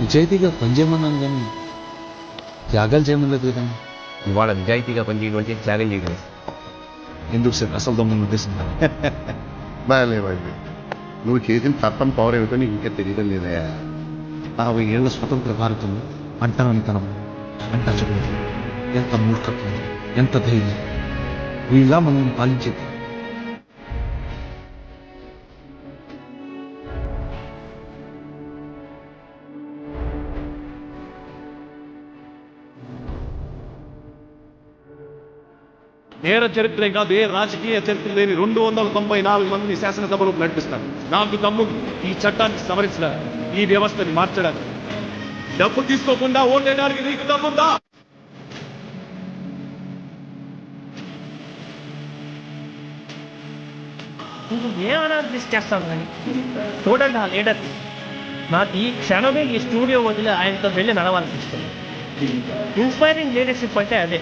నిజాయితీగా పనిచేయమన్నాను కానీ త్యాగాలు చేయమలేదు కదా. ఇవాళ నిజాయితీగా పనిచేయడం అంటే త్యాగం చేయడం. ఎందుకు సార్ అసలు దొంగ ఉద్దేశం? బాగాలేవండి, నువ్వు చేసిన చట్టం పవర్ ఏమిటో నీకు ఇంకా తెలియడం లేదయా. 50 ఏళ్ల స్వతంత్ర భారతం అంటనంతనం అంట చూడలేదు. ఎంత మూర్ఖత్వం, ఎంత ధైర్యం! వీళ్ళ మనం పాలించేది. నేర చరిత్రే కాదు, ఏ రాజకీయ చరిత్ర లేని 294 మందిని శాసనసభలో నడిపిస్తాను. నాకు దమ్ము ఈ చట్టాన్ని సవరించడానికి, ఈ వ్యవస్థని మార్చడానికి. డబ్బు తీసుకోకుండా ఓటేయడానికి నీకు దమ్ముందా? నువ్వు ఏమైనా రిస్క్ చేస్తాను కానీ చూడండి ఆ లీడర్. నాకు ఈ క్షణమే ఈ స్టూడియో వదిలి ఆయనతో వెళ్ళి నడవాలనిపిస్తుంది. ఇన్స్పైరింగ్ లీడర్షిప్ అంటే అదే.